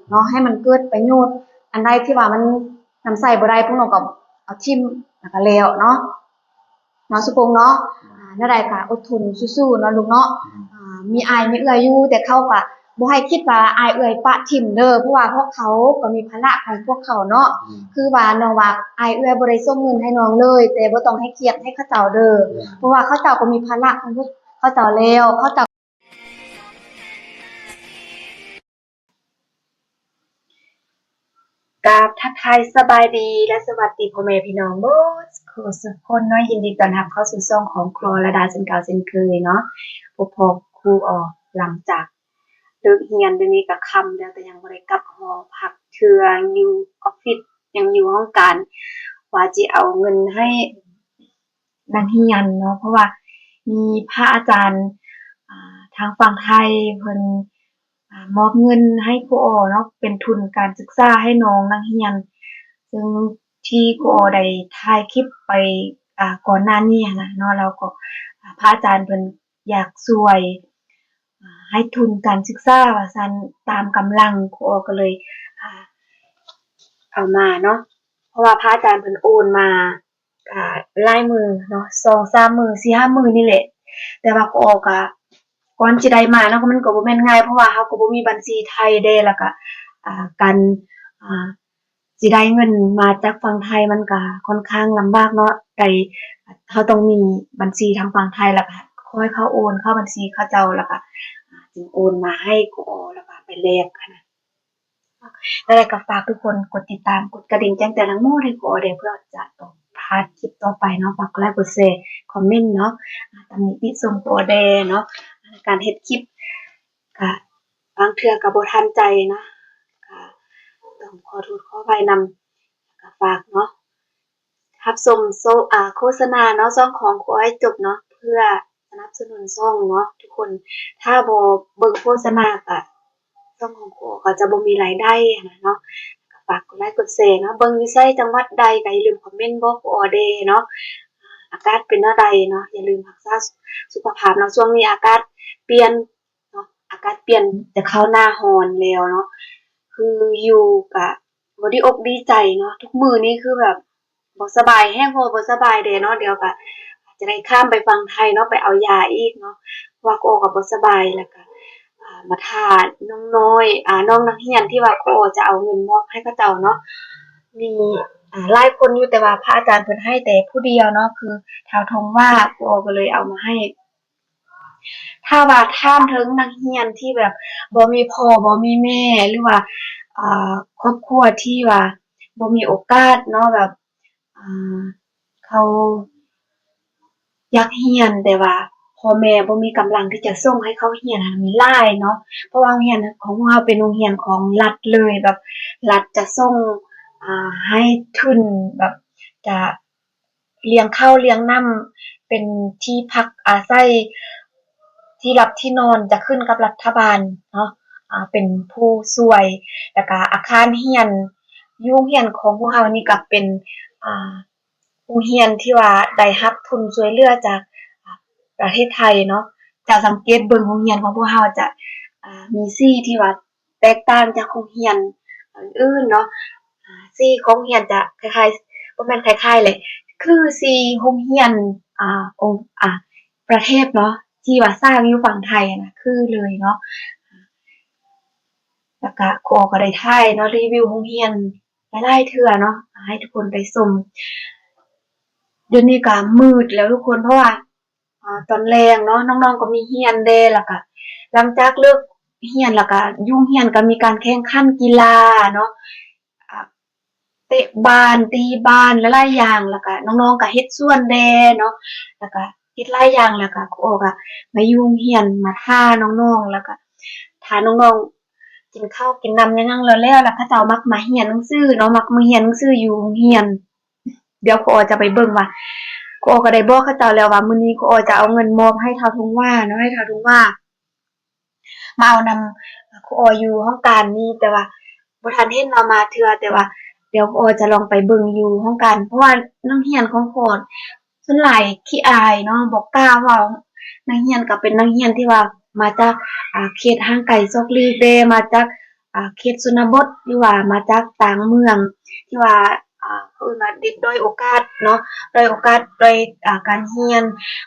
เนาะให้มันเกิดประโยชน์อันใดที่ว่ามันนำใส่บ่ได้พวกน้องก็เอาทิ่มแล้วก็แล้วเนาะสุพงษ์เนาะนั่นใดก็อดทนสู้ๆเนาะลูกเนาะมีอายมีเอื้อยอยู่แต่เขาก็บ่ให้คิดว่าอายเอื้อยปะทิ่มเด้อเพราะว่าพวกเขาก็มีภาระของพวกเขาเนาะคือว่าน้องว่าอายเอื้อยบ่ได้ส่งเงินให้น้องเลยแต่บ่ต้องให้เครียดให้เขาเจ้าเด้อเพราะว่าเขาเจ้าก็มีภาระของพวกเขาเจ้าแล้วเขาเจ้ากราบทักทายสบายดีและสวัสดีพ่อแม่พี่น้องเบิดทุกคนเนาะยินดีต้อนรับเข้าสู่ช่องของครัวระดาเช่นเก่าเช่นเคยเนาะพอครูออกหลังจากเลิกเรียนเดี๋ยวนี้ก็ค่ำแล้วแต่ยังบ่ได้กลับหอพักเทื่ออยู่ออฟฟิศยังอยู่ห้องการว่าสิเอาเงินให้นักเรียนเนาะเพราะว่ามีพระอาจารย์ทางฝั่งไทยเพิ่นมอบเงินให้ครูออเนาะเป็นทุนการศึกษาให้น้องนักเรียนซึ่งที่ครูออได้ถ่ายคลิปไปก่อนหน้านี้นะเนาะแล้วก็พระอาจารย์เพิ่นอยากช่วยให้ทุนการศึกษาว่าซั่นตามกำลังครูออก็เลยเอามาเนาะเพราะว่าพระอาจารย์เพิ่นโอนมาหลายมื้อเนาะ2-3มื้อ4-5มื้อนี่แหละแต่ว่าครูออก็ก่อนสิได้มาเนาะมันก็บ่แม่นง่ายเพราะว่าเราก็บ่มีบัญชีไทยเด้แล้วก็การสิได้เงินมาจากฝั่งไทยมันก็ค่อนข้างลำบากเนาะได้เราต้องมีบัญชีทางฝั่งไทยแล้วก็ขอให้เขาโอนเข้าบัญชีเขาเจ้าแล้วก็จึงโอนมาให้ครูออแล้วก็ไปแลกนะแล้วก็ฝากทุกคนกดติดตามกดกระดิ่งแจ้งเตือนทั้งหมดให้ครูออได้เพื่อจะต้องพลาดคลิปต่อไปเนาะฝากกดไลค์กดแชร์คอมเมนต์เนาะตำหนิติชมครูออได้เนาะการเฮ็ดคลิปก็บางเทื่อก็บ่ทันใจนะก็ต้องขอโทษขออภัยนำก็ฝากเนาะรับชมโฆษณาเนาะช่องของครูออให้จบเนาะเพื่อสนับสนุนช่องเนาะทุกคนถ้าบ่เบิ่งโฆษณาก็ช่องของครูออก็จะบ่มีรายได้เนาะก็ฝากกดไลค์กดแชร์เนาะเบิ่งอยู่ไสจังหวัดใดก็อย่าลืมคอมเมนต์บอกครูออเด้เนาะอากาศเป็นแนวใดเนาะอย่าลืมรักษาสุขภาพเนาะช่วงนี้อากาศเปลี่ยนเนาะอากาศเปลี่ยนจะเข้าหน้าร้อนแล้วเนาะคืออยู่ก็บ่ได้อกดีใจเนาะทุกมื้อนี้คือแบบบ่สบายแฮงเพราะว่าบ่สบายเด้เนาะเดี๋ยวก็จะได้ข้ามไปฝั่งไทยเนาะไปเอายาอีกเนาะเพราะว่าครูออก็บ่สบายแล้วก็มาท่าน้องน้อยน้องนักเรียนที่ว่าครูออจะเอาเงินมอบให้เขาเจ้าเนาะมีหลายคนอยู่แต่ว่าพระอาจารย์เพิ่นให้แต่ผู้เดียวเนาะคือท้าวทองว่าครูออก็เลยเอามาให้ถ้าว่าถามถึงนักเรียนที่แบบบ่มีพ่อบ่มีแม่หรือว่าครอบครัวที่ว่าบ่มีโอกาสเนาะแบบเขาอยากเรียนแต่ว่าพ่อแม่บ่มีกำลังที่จะส่งให้เขาเรียนมีหลายเนาะเพราะว่าโรงเรียนของเราเป็นโรงเรียนของรัฐเลยแบบรัฐจะส่งให้ทุนแบบจะเลี้ยงข้าวเลี้ยงน้ำเป็นที่พักอาศัยที่หลับที่นอนจะขึ้นกับรัฐบาลเนาะเป็นผู้ช่วยแล้วก็อาคารเรียนอยู่โรงเรียนของพวกเรานี่ก็เป็นโรงเรียนที่ว่าได้รับทุนช่วยเหลือจากประเทศไทยเนาะจะสังเกตเบิ่งโรงเรียนของพวกเราจะมีสีที่ว่าแตกต่างจากโรงเรียนอื่นเนาะสีของโรงเรียนจะคล้ายๆบ่แม่นคล้ายๆเลยคือสีโรงเรียนองค์ประเทศเนาะที่ว่าสร้างอยู่ฝั่งไทยนะคือเลยเนาะแล้วก็ครูออก็ได้ถ่ายเนาะรีวิวโรงเรียนหลายๆเทื่อเนาะให้ทุกคนได้ชมเดี๋ยวนี้ก็มืดแล้วทุกคนเพราะว่าตอนแลงเนาะน้องๆก็มีเรียนเดะแล้วก็หลังจากเลิกเรียนแล้วก็อยู่โรงเรียนก็มีการแข่งขันกีฬาเนาะเตะบาสตีบาสหลายๆอย่างแล้วก็น้องๆก็เฮ็ดสวนแดเนาะแล้วก็เฮ็ดหลายอย่างแล้วก็ครูออก็มาอยู่โรงเรียนมาท่าน้องๆแล้วก็ท่าน้องๆกินข้าวกินน้ำหยังแล้วเขาเจ้ามักมาเรียนหนังสือเนาะมักมาเรียนหนังสืออยู่โรงเรียนเดี๋ยวครูออจะไปเบิ่งว่าครูออก็ได้บอกเขาเจ้าแล้วว่ามื้อนี้ครูออจะเอาเงินมอบให้ท้าวทุ่งว่าเนาะให้ท้าวทุ่งว่ามาเอานำครูอออยู่ห้องการนี่แต่ว่าบ่ทันเห็นเรามาเทื่อแต่ว่าเดี๋ยวครูออจะลองไปเบิ่งอยู่ห้องการเพราะว่านักเรียนของครูออส่วนหลายขี้อายเนาะบ่กล้าเว้านักเรียนก็เป็นนักเรียนที่ว่ามาจากเขตห่างไกลซอกลีกเด้มาจาก เขตชนบทหรือว่ามาจากต่างเมืองที่ว่าเขาเอิ้นว่าเด็กด้อยโอกาสเนาะด้อยโอกาสด้อยการเรียน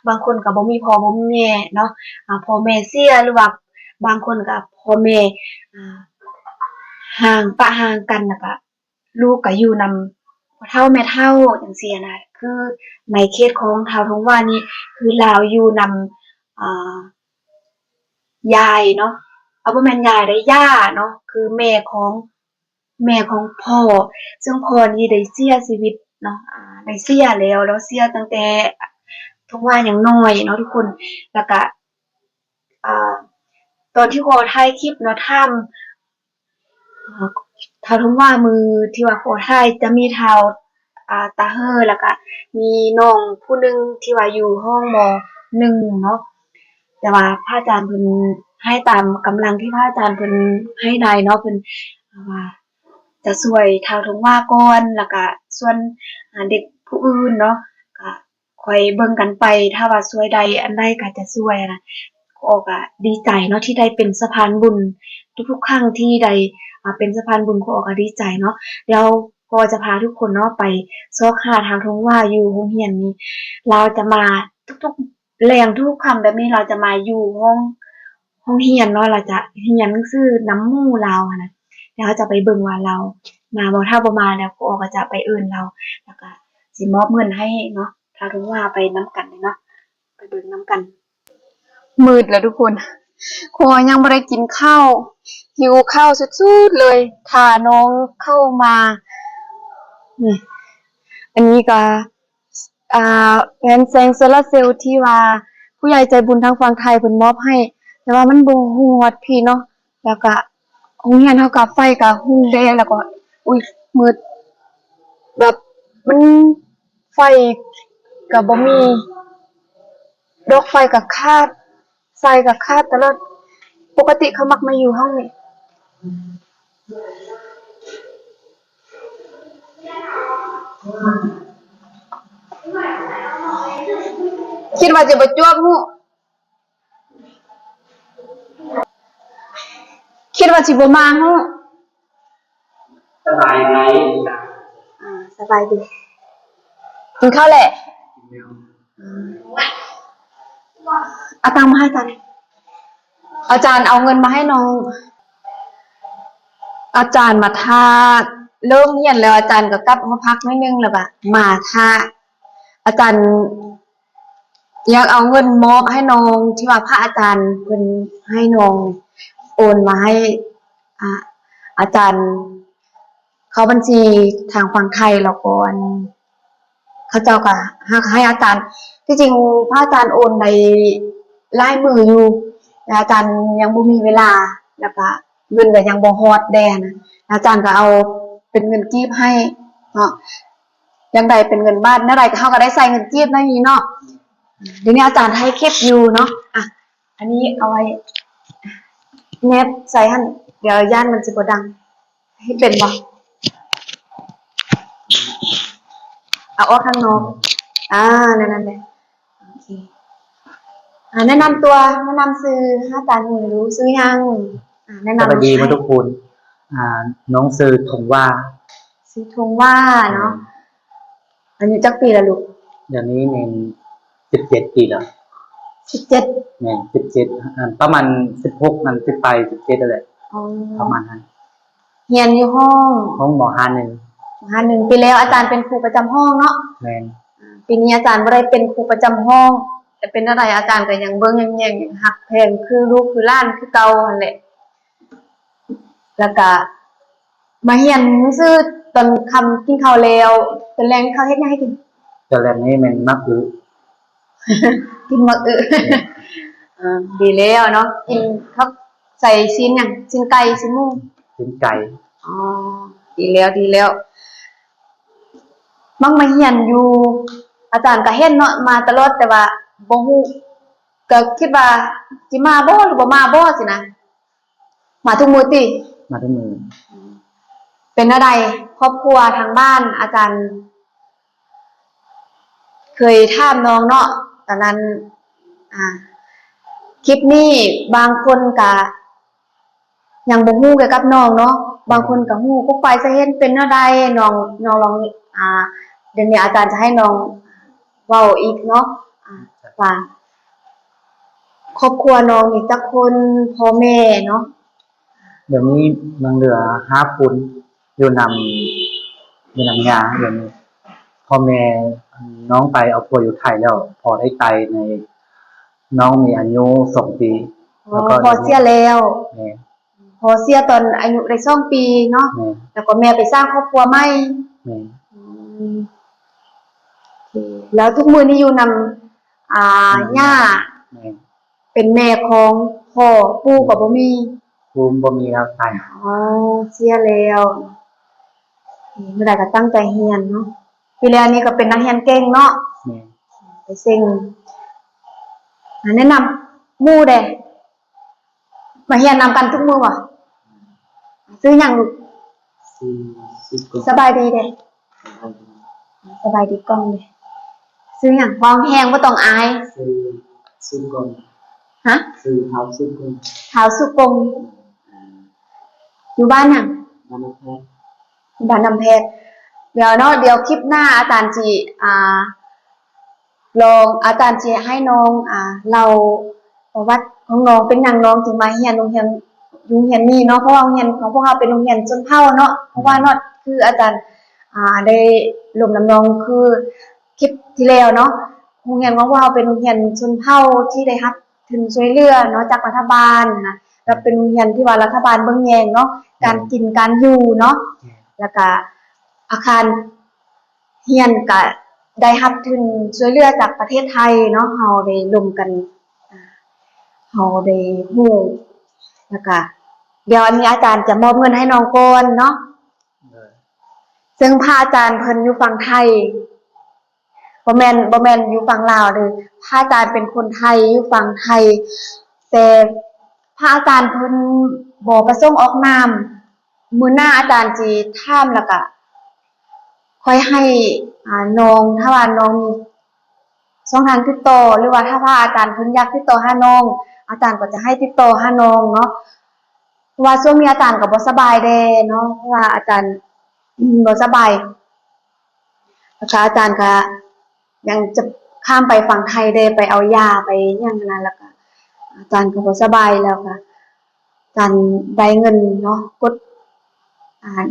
บางคนก็บ่มีพ่อบ่มีแม่เนาะพ่อแม่เสียหรือว่าบางคนก็พ่อแม่อ่าห่างปะห่างกันแล้วก็ลูกก็อยู่นำพ่อเฒ่าแม่เฒ่าจังซี้นะคือในเขตของท้าวทงว่านี่คือลาวอยู่นำยายเนาะบ่แม่นยายเด้ย่าเนาะคือแม่ของพ่อซึ่งพ่อนี่ได้เสียชีวิตเนาะได้เสียแล้วเสียตั้งแต่ทงว่ายังน้อยเนาะทุกคนแล้วก็อ่าตอนที่ขอถ่ายคลิปเนาะถ้าทงว่ามือที่ว่าขอถ่ายจะมีเท้าตาเฮ้อแล้วก็มีน้องผู้หนึงที่ว่าอยู่ห้องม.1เนาะแต่ว่าพระอาจารย์เพิ่นให้ตามกำลังที่พระอาจารย์เพิ่นให้ได้เนาะเพิ่นว่าจะช่วยเท้าทงว่าก่อนแล้วก็ส่วนเด็กผู้อื่นเนาะก็ค่อยเบิ่งกันไปถ้าว่าช่วยได้อันใดก็จะช่วยนะก็ดีใจเนาะที่ได้เป็นสะพานบุญทุกๆครั้งที่ได้เป็นสะพานบุญก็ดีใจเนาะเดี๋ยวก็จะพาทุกคนเนาะไปซอกหาทางทงว่าอยู่โรงเรียนนี้เราจะมาทุกๆแรงทุกๆค่ำแบบนี้เราจะมาอยู่ห้องเรียนเนาะเราจะเรียนหนังสือนำหมู่เราอะนะเดี๋ยวเราจะไปเบิ่งว่าเรามาบ่ถ้าบ่มาแล้วก็จะไปเอิ้นเราแล้วก็สิมอบเงินให้เนาะถ้าทงว่าไปนำกันเลยเนาะไปเบิ่งนำกันมืดแล้วทุกคนครัวยังบ่ได้กินข้าวหิวข้าวสุดๆเลยถ้าน้องเข้ามานี่อันนี้ก็แผงแสงโซลาร์เซลล์ที่ว่าผู้ใหญ่ใจบุญทางฝั่งไทยเพิ่นมอบให้แต่ว่ามันบ่ฮอดพี่เนาะแล้วก็โรงเรียนเฮาก็ไฟก็รุนแรงแล้วก็อุ๊ยมืดแบบมันไฟก็บ่มีดอกไฟก็ขาดไฟก็ขาดตลอดปกติเขามักมาอยู่ห้องนี้คิดว่าจะบ่จวบฮู้คิดว่าสิบ่มาฮู้สบายดีสบายดีกินข้าวแหละเอาตังค์มาให้อาจารย์เอาเงินมาให้น้องอาจารย์มาท่าเริ่มเรียนแล้วอาจารย์ก็กลับมาพักนิดนึงแล้วก็มาท่าอาจารย์อยากเอาเงินมอบให้น้องที่ว่าพระอาจารย์เพิ่นให้น้องโอนมาให้อาจารย์เขาบัญชีทางฝั่งไทยแล้วก็เขาเจ้าก็ให้อาจารย์ที่จริงพระอาจารย์โอนในลายมืออยู่แต่อาจารย์ยังบ่มีเวลาแล้วก็เงินก็ยังบ่ฮอดแดนะอาจารย์ก็เอาเป็นเงินกีบให้เนาะยังได้เป็นเงินบาทเมื่อไหร่เขาก็ได้ใส่เงินกีบในนี้เนาะเดี๋ยวนี้อาจารย์ให้คลิปอยู่เนาะอันนี้เอาไว้แนบใส่หั่นเดี๋ยวย่านมันสิบ่ดังให้เป็นบ่เอาออกข้างนอกนั่นแหละโอเคแนะนำตัวแนะนำซื้ออาจารย์หูรู้ซื้อยังแนะนำสวัสดีมาทุกคนน้องซื้อถงว่าซื้อถงว่าเนาะอายุจักปีละลูกเดี๋ยวนี้ใน17 ปีแล้ว17เนี่ย17ประมาณ16นั่นสิไป17นั่นแหละประมาณนั้นเรียนอยู่ห้องม.1ปีแล้วอาจารย์เป็นครูประจำห้องเนาะแม่นปีนี้อาจารย์บ่ได้เป็นครูประจำห้องแต่เป็นอะไรอาจารย์ก็ยังเบิ่งแย่งๆยังฮักแพงคือลูกคือหลานคือเก่าหั่นแหละแล้วก็มาเรียนซื่อตอนค่ำกินข้าวแล้วตอนแลงเขาเฮ็ดหยังให้กินตอนแลงนี่มันมักอึกินมักอึดีแล้วเนาะกินเขาใส่ชิ้นหยังชิ้นไก่ชิ้นหมูชิ้นไก่ดีแล้วมักมาเรียนอยู่อาจารย์ก็เห็นเนาะมาตลอดแต่ว่าบ่ฮู้ก็คิดว่าสิมาบ่หรือบ่มาบ่สินะมาทุกมื้อติมาทุกมื้อเป็นอะไรครอบครัวทางบ้านอาจารย์เคยถามน้องเนาะตอนนั้นคลิปนี้บางคนก็ ยังบ่ฮู้เกี่ยวกับน้องเนาะบางคนก็ฮู้กุ๊กไปซะเห็นเป็นแนวใดน้องลองเดี๋ยวนี้อาจารย์จะให้น้องเว้าอีกเนาะว่าครอบครัวน้องนี่จักคนพ่อแม่เนาะเดี๋ยวนี้ยังเหลือ5คนอยู่นำยาเดี๋ยวนี้พ่อแม่น้องไปเอาผัวอยู่ไทยแล้วพอได้ไตในน้องมีอายุ2 ปีแล้วก็พอเสียแล้วแม่ พอเสียตอนอายุได้2 ปีเนาะแล้วก็แม่ไปสร้างครอบครัวใหม่แม่แล้วทุกมื้อนี้อยู่นำย่าแม่เป็นแม่ของพ่อปู่ก็บ่มีปู่บ่มีแล้วตายเสียแล้วเมื่อใดก็ตั้งใจเรียนเนาะปีแล้วนี้ก็เป็นนักเรียนเก่งเนาะไปเซ็งแนะนำหมู่เด้มาเรียนนำกันทุกมื้อบ่ซื้อหยังลูกสบายดีเด้สบายดีกล้องเด้ซื้อหยังวางแฮงบ่ต้องอายซื้อกงฮะซื้อเท้าซื้อกงเท้าสุกงอยู่บ้านหยังบ้านน้ำเพชรเดี๋ยวเนาะเดี๋ยวคลิปหน้าอาจารย์สิลองอาจารย์สิให้น้องเราประวัติของน้องเป็นหยังน้องจึงมาเรียนโรงเรียนนี่เนาะเพราะว่าโรงเรียนของพวกเราเป็นโรงเรียนชนเผ่าเนาะเพราะว่าเนาะคืออาจารย์ได้รวมนำน้องคือคลิปที่แล้วเนาะโรงเรียนของพวกเราเป็นโรงเรียนชนเผ่าที่ได้รับทุนช่วยเหลือเนาะจากรัฐบาลนะแล้วเป็นโรงเรียนที่ว่ารัฐบาลเบิ่งแยงเนาะการกินการอยู่เนาะแล้วก็อาคารเรียนก็ได้รับทุนช่วยเหลือจากประเทศไทยเนาะเฮาได้ร่วมกันเฮาได้ฮู้แล้วก็เดี๋ยวอันนี้อาจารย์จะมอบเงินให้น้องก่อนเนาะซึ่งพระอาจารย์เพิ่นอยู่ฝั่งไทยบ่แม่นอยู่ฝั่งลาวเด้อพระอาจารย์เป็นคนไทยอยู่ฝั่งไทยแต่พระอาจารย์เพิ่นบ่ประสงค์ออกนามมื้อหน้าอาจารย์สิถามแล้วก็ค่อยให้น้องถ้าว่าน้องมีช่องทางติดต่อหรือว่าถ้าพระอาจารย์เพิ่นอยากติดต่อหาน้องอาจารย์ก็จะให้ติดต่อหาน้องเนาะเพราะว่าช่วงนี้อาจารย์ก็บ่สบายเด้เนาะเพราะว่าอาจารย์บ่สบายแล้วก็อาจารย์ก็ยังจะข้ามไปฝั่งไทยเด้ไปเอายาไปหยังนั่นแล้วก็อาจารย์ก็บ่สบายแล้วก็อาจารย์ได้เงินเนาะกด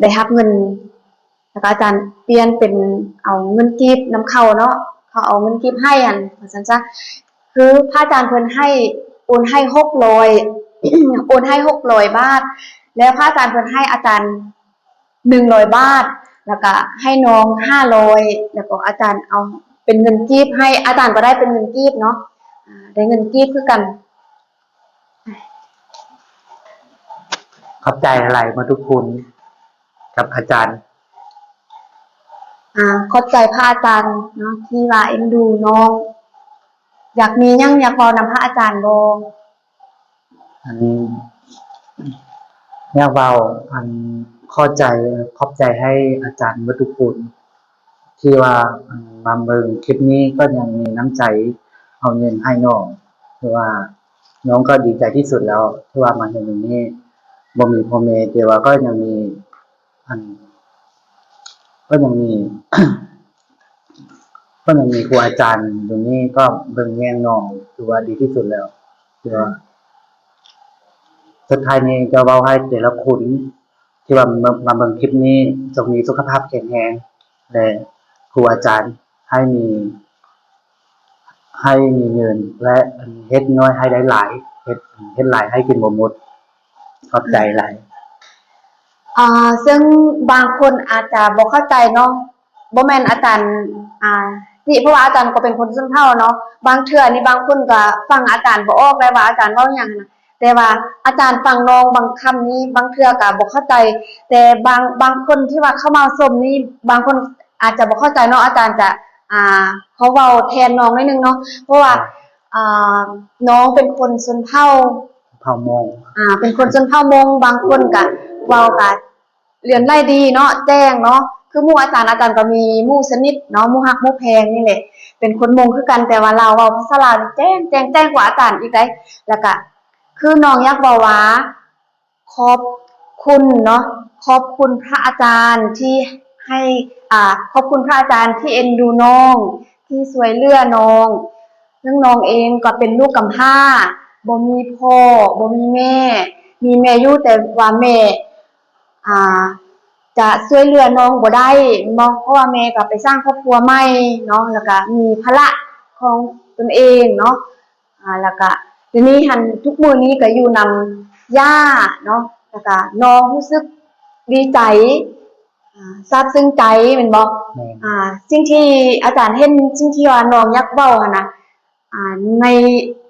ได้รับเงินแล้วก็อาจารย์เปลี่ยนเป็นเอาเงินกีบนำเข้าเนาะเขาเอาเงินกีบให้ว่าซั่นซะคือพระอาจารย์เพิ่นให้โอนให้600โอนให้600 บาทแล้วพระอาจารย์เพิ่นให้อาจารย์100 บาทแล้วก็ให้น้อง500แล้วก็อาจารย์เอาเป็นเงินกีบให้อาจารย์ก็ได้เป็นเงินกีบเนาะได้เงินกีบคือกันขอบใจอะไรมาทุกคนกับอาจารย์ขอบใจพระอาจารย์เนาะที่ว่าเอ็นดูน้องอยากมีหยังอยากเว้านำพระอาจารย์บ่อันนี้อยากเว้าขอบใจให้อาจารย์มาทุกคนที่ว่ามาเบิ่งคลิปนี้ก็ยังมีน้ำใจเอาเงินให้น้องคือว่าน้องก็ดีใจที่สุดแล้วที่ว่ามาเห็นอย่างนี้บ่มีพ่อแม่แต่ว่าก็ยังมีก็ยังมี ครูอาจารย์ตรงนี้ก็เบิ่งแย่งน้องถือว่าดีที่สุดแล้วคือว่าสุดท้ายนี้จะเว้าให้แต่ละคนที่ว่ามาเบิ่งคลิปนี้จงมีสุขภาพแข็งแรงและครูอาจารย์ให้มีเงินและเฮ็ดน้อยให้ได้หลายเฮ็ดหลายให้กินบ่หมดขอบใจหลายซึ่งบางคนอาจจะบ่เข้าใจเนาะบ่แม่นอาจารย์ที่เพราะว่าอาจารย์ก็เป็นคนชนเผ่าเนาะบางเทื่อนี่บางคนก็ฟังอาจารย์บ่ออกได้ว่าอาจารย์เว้าหยังนะแต่ว่าอาจารย์ฟังน้องบางคำนี้บางเทื่อก็บ่เข้าใจแต่บางคนที่ว่าเข้ามาชมนี่บางคนอาจจะบ่เข้าใจเนาะอาจารย์จะเขาเว้าแทนน้องนิดนึงเนาะเพราะว่าน้องเป็นคนชนเผ่ามงเป็นคนชนเผ่ามงบางคนก็เว้าก็เรียนได้ดีเนาะแจ้งเนาะคือหมู่อาจารย์ก็มีหมู่สนิทเนาะหมู่ฮักหมู่แพงนี่แหละเป็นคนมงคือกันแต่ว่าเราเว้าภาษาลาวแจ้งกว่าอาจารย์อีกได้แล้วก็คือน้องอยากบอกว่า ขอบคุณเนาะขอบคุณพระอาจารย์ที่ให้ขอบคุณพระอาจารย์ที่เอ็นดูน้องที่ช่วยเหลือน้องซึ่งน้องเองก็เป็นลูกกำพร้าบ่มีพ่อบ่มีแม่ มีแม่อยู่แต่ว่าแม่จะช่วยเหลือน้องบ่ได้เพราะว่าแม่ก็ไปสร้างครอบครัวใหม่เนาะแล้วก็มีภาระของตนเองเนาะแล้วก็ทีนี้หันทุกมื้อนี้ก็อยู่นำย่าเนาะแล้วก็น้องรู้สึกดีใจซาบซึ้งใจแม่นบ่สิ่งที่อาจารย์เห็นสิ่งที่ว่าน้องอยากเว้าหั่นน่ะใน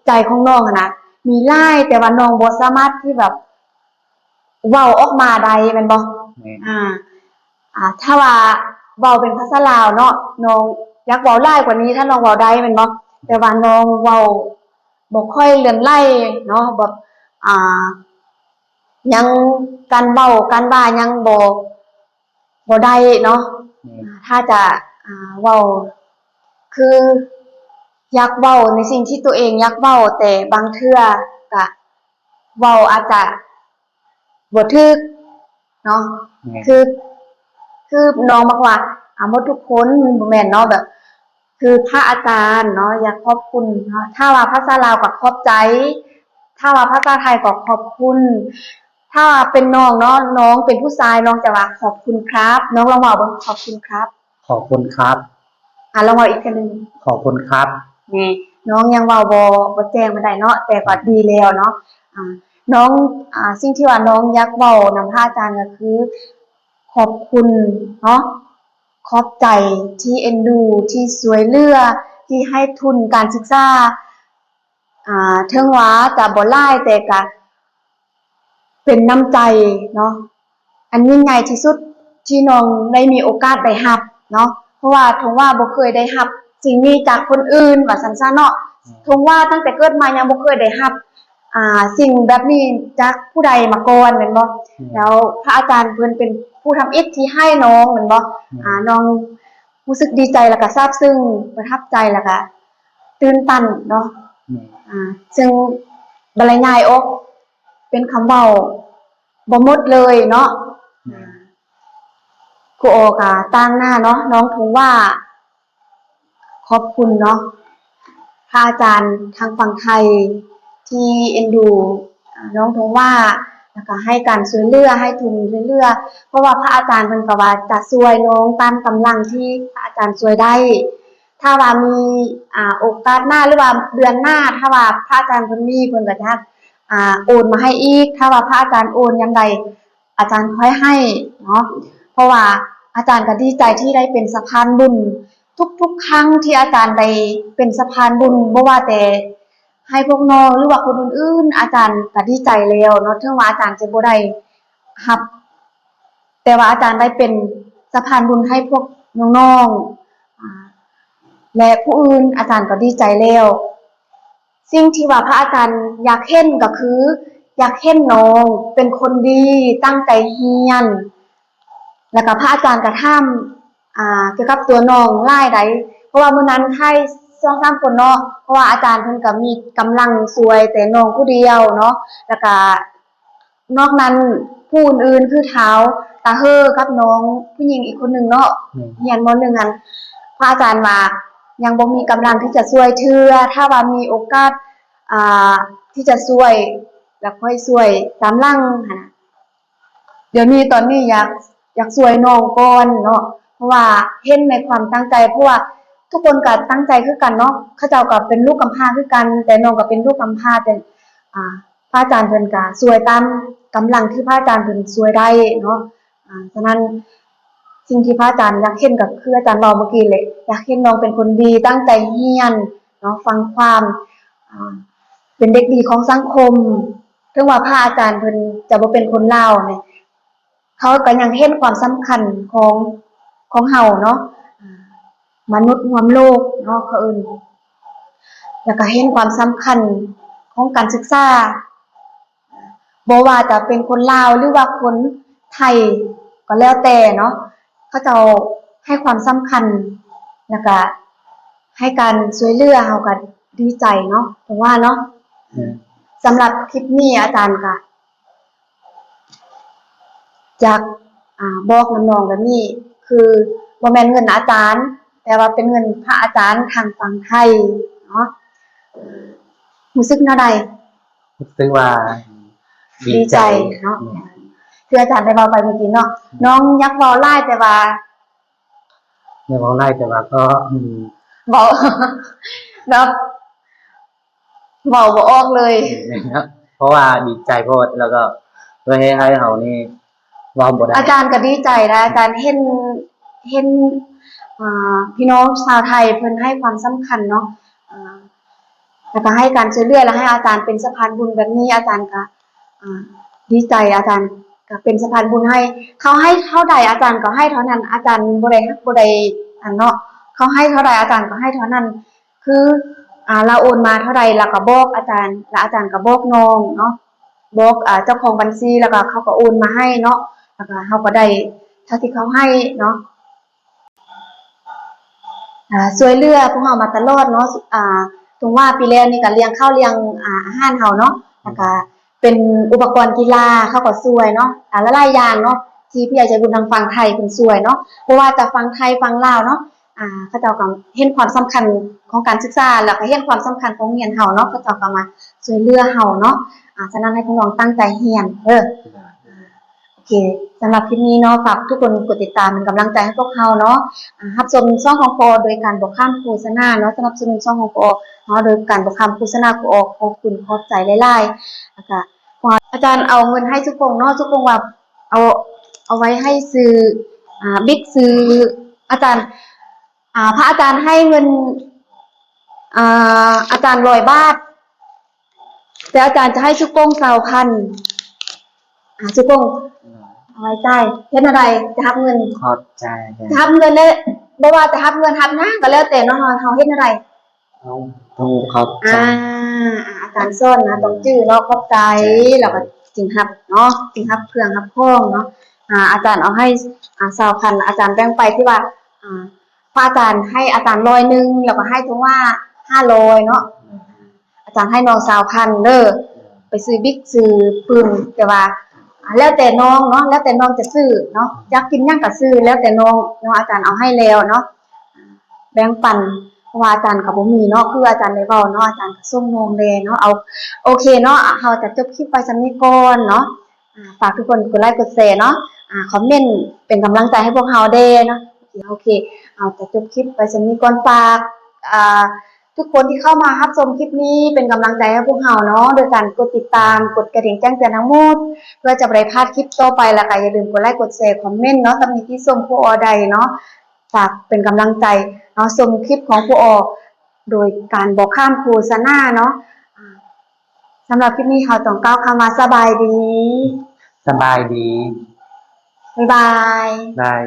ใจของน้องหั่นน่ะมีหลายแต่ว่าน้องบ่สามารถที่แบบเว้าออกมาได้แม่นบ่ถ้าว่าเว้าเป็นภาษาลาวเนาะน้องอยากเว้าหลายกว่านี้ถ้าน้องเว้าได้แม่นบ่แต่ว่าน้องเว้าบ่ค่อยเลื่อนไหลเนาะแบบยังการเว้าการว่ายังบ่ได้เนาะถ้าจะเว้าคืออยากเว้าในสิ่งที่ตัวเองอยากเว้าแต่บางเทื่อก็เว้าอาจจะบ่ถูกเนาะคือน้องบอกว่าหมดทุกคนมันบ่แม่นเนาะแบบคือพระอาจารย์เนาะอยากขอบคุณเนาะถ้าว่าภาษาลาวก็ขอบใจถ้าว่าภาษาไทยก็ขอบคุณถ้าเป็นน้องเนาะน้องเป็นผู้ชายน้องจะว่าขอบคุณครับน้องลองเว้าเบิ่งขอบคุณครับขอบคุณครับลองเว้าอีกเทื่อนึงขอบคุณครับนี่น้องยังเว้าบ่แจ้งบ่ได้เนาะแต่ก็ดีแล้วเนาะน้องสิ่งที่ว่าน้องอยากเว้านำพระอาจารย์ก็คือขอบคุณเนาะขอบใจที่เอ็นดูที่ช่วยเหลือที่ให้ทุนการศึกษาถึงว่าจะบ่หลายแต่ก็เป็นน้ำใจเนาะอันยิ่งใหญ่ที่สุดที่น้องได้มีโอกาสได้รับเนาะเพราะว่าถึงว่าบ่เคยได้รับสิ่งนี้จากคนอื่นว่าซั่นซะเนาะถึงว่าตั้งแต่เกิดมายังบ่เคยได้รับสิ่งแบบนี้จากผู้ใดมาก่อนแม่นบ่แล้วพระอาจารย์เพิ่นเป็นผู้ทำอิฐที่ให้น้องแม่นบ่น้องรู้สึกดีใจแล้วก็ซาบซึ้งประทับใจแล้วก็ตื่นตันเนาะซึ่งบรรยายออกเป็นคำเว้าบ่หมดเลยเนาะครูโอก็ตั้งหน้าเนาะน้องถึงว่าขอบคุณเนาะพระอาจารย์ทางฝั่งไทยที่เอ็นดูน้องทงว่าแล้วก็ให้การช่วยเหลือให้ทุนช่วยเหลือเพราะว่าพระอาจารย์เพิ่นก็ว่าจะช่วยน้องตามกำลังที่พระอาจารย์ช่วยได้ถ้าว่ามีโอกาสหน้าหรือว่าเดือนหน้าถ้าว่าพระอาจารย์เพิ่นมีเพิ่นก็จะโอนมาให้อีกถ้าว่าพระอาจารย์โอนยามใดอาจารย์ค่อยให้เนาะเพราะว่าอาจารย์ก็ดีใจที่ได้เป็นสะพานบุญทุกๆครั้งที่อาจารย์ได้เป็นสะพานบุญบ่ว่าแต่ให้พวกน้องหรือว่าคนอื่นๆอาจารย์ก็ดีใจแล้วเนาะถึงว่าอาจารย์จะบ่ได้รับแต่ว่าอาจารย์ได้เป็นสะพานบุญให้พวกน้องๆและผู้อื่นอาจารย์ก็ดีใจแล้วสิ่งที่ว่าพระอาจารย์อยากเห็นก็คืออยากเห็นน้องเป็นคนดีตั้งใจเรียนแล้วก็พระอาจารย์ก็ถามเกี่ยวกับตัวน้องหลายใดเพราะว่ามื้อนั้นไทย2-3คนเนาะเพราะว่าอาจารย์เพิ่นก็มีกำลังช่วยแต่น้องผู้เดียวเนาะแล้วก็นอกนั้นผู้อื่นๆคือเท้าตาเฮอกับน้องผู้หญิงอีกคนนึงเนาะเรียนม.1หั่นพระอาจารย์ว่ายังบ่มีกำลังที่จะช่วยเทื่อถ้าว่ามีโอกาสที่จะช่วยแล้วค่อยช่วยตามหลังหั่นน่ะเดี๋ยวนี้ตอนนี้อยากช่วยน้องก่อนเนาะเพราะว่าเห็นในความตั้งใจเพราะว่าทุกคนก็ตั้งใจคือกันเนาะเขาเจ้าก็เป็นลูกกำพร้าคือกันแต่น้องก็เป็นลูกกำพร้าแต่พระอาจารย์เพิ่นก็ช่วยตามกำลังที่พระอาจารย์เพิ่นช่วยได้เนาะฉะนั้นสิ่งที่พระอาจารย์อยากเห็นก็คืออาจารย์เว้าเมื่อกี้เลยอยากเห็นน้องเป็นคนดีตั้งใจเรียนเนาะฟังความเป็นเด็กดีของสังคมถึงว่าพระอาจารย์เพิ่นจะบ่เป็นคนลาวเนี่ยเขาก็ยังเห็นความสำคัญของเฮาเนาะมนุษย์ร่วมโลกเนาะเขาเอิ้นแล้วก็เห็นความสำคัญของการศึกษาบ่ว่าจะเป็นคนลาวหรือว่าคนไทยก็แล้วแต่เนาะเขาเจ้าให้ความสำคัญแล้วก็ให้การช่วยเหลือเฮาก็ดีใจเนาะถึงว่าเนาะสำหรับคลิปนี้อาจารย์ก็ อยากบอกน้องๆแบบนี้คือบ่แม่นเงินอาจารย์ แต่ว่าเป็นเงินพระอาจารย์ทางฝั่งไทยเนาะรู้สึกแนวใด รู้สึกว่าดี ดี ใจ ใจเนาะคืออาจารย์ได้เว้าไปเมื่อกี้เนาะน้องยักษ์เว้าหลายแต่ว่า ในเว้าไล่แต่ว่าก็เว้า แบบเว้าบ่ออกเลย นะครับเพราะว่าดีใจโพดแล้วก็เพื่อให้เขานี่เว้าบ่ได้ อาจารย์ก็ดีใจนะอาจารย์เห็นพี่น้องชาวไทยเพิ่นให้ความสำคัญเนาะแล้วก็ให้การช่วยเหลือและให้อาจารย์เป็นสะพานบุญแบบนี้อาจารย์ก็ดีใจอาจารย์ก็เป็นสะพานบุญให้เขาให้เท่าใดอาจารย์ก็ให้เท่านั้นอาจารย์บ่ได้เนาะเขาให้เท่าใดอาจารย์ก็ให้เท่านั้นคือเราโอนมาเท่าใดแล้วก็บอกอาจารย์แล้วอาจารย์ก็บอกน้องเนาะบอกเจ้าของบัญชีแล้วก็เขาก็โอนมาให้เนาะแล้วก็เขาก็ได้เท่าที่เขาให้เนาะช่วยเหลือพวกเรามาตลอดเนาะถึงว่าปีแล้วนี่ก็เลี้ยงข้าวเลี้ยงอาหารเฮาเนาะแล้วก็เป็นอุปกรณ์กีฬาเขาก็ช่วยเนาะหลายๆอย่างเนาะที่พี่ใหญ่ใจบุญทางฝั่งไทยเพิ่นช่วยเนาะเพราะว่าจะฝั่งไทยฝั่งลาวเนาะเขาเจ้าก็เห็นความสำคัญของการศึกษาแล้วก็เห็นความสำคัญของเรียนเฮาเนาะเขาเจ้าก็มาช่วยเหลือเฮาเนาะฉะนั้นให้พี่น้องตั้งใจเรียนโอเคสำหรับคลิปนี้เนาะฝากทุกคนกดติดตามเป็นกำลังใจให้พวกเราเนาะรับชมช่องของโปโดยการบอกข้ามโฆษณาเนาะสนับสนุนช่องของโปเนาะโดยการบอกข้ามโฆษณาโปขอบคุณขอบใจหลายๆนะคะอาจารย์เอาเงินให้ทุกคนเนาะทุกคนว่าเอาไว้ให้ซื้อบิ๊กซื้ออาจารย์พระอาจารย์ให้เงินอาจารย์100 บาทแต่อาจารย์จะให้ชุกง20,000ชุกงเอาไว้ใจเฮ็ดอะไรจะรับเงิน ขอบใจ จะรับเงินเลยบ่ว่าจะรับเงินรับหยังก็แล้วแต่เนาะเฮาเฮ็ดอะไร ต้องขอบใจ อาจารย์สอนนะต้องจื้อเนาะขอบใจแล้วก็จึงรับเนาะจึงรับเครื่องรับของเนาะอาจารย์เอาให้20,000อาจารย์แบ่งไปที่ว่าพระอาจารย์ให้อาจารย์100แล้วก็ให้ถึงว่า500เนาะอาจารย์ให้น้อง20,000เด้อไปซื้อบิ๊กซื้อปืนแต่ว่าแล้วแต่น้องเนาะแล้วแต่น้องจะซื้อเนาะอยากกินหยังก็ซื้อแล้วแต่น้องเนาะอาจารย์เอาให้แล้วเนาะแบ่งปันเพราะว่าอาจารย์ก็บ่มีเนาะคืออาจารย์ได้เว้าเนาะอาจารย์ก็ส่งน้องแลเนาะเอาโอเคเนาะเฮาจะจบคลิปไว้ส่ำนี้ก่อนเนาะฝากทุกคนกดไลค์กดแชร์เนาะคอมเมนต์เป็นกำลังใจให้พวกเฮาเด้เนาะโอเคเอาจะจบคลิปไปส่ำนี้ก่อนฝากทุกคนที่เข้ามารับชมคลิปนี้เป็นกำลังใจให้พวกเราเนาะโดยการกดติดตามกดกระดิ่งแจ้งเตือนทั้งหมดเพื่อจะบ่ได้พลาดคลิปต่อไปแล้วก็อย่าลืมกดไลค์กดแชร์คอมเมนต์เนาะตำหนิที่ส่งผู้ออใดเนาะฝากเป็นกำลังใจเนาะชมคลิปของผู้ออโดยการบอกข้ามโฆษณาเนาะสำหรับคลิปนี้เราต้องกล่าวคำว่าสบายดี สบายดี บ๊ายบาย บาย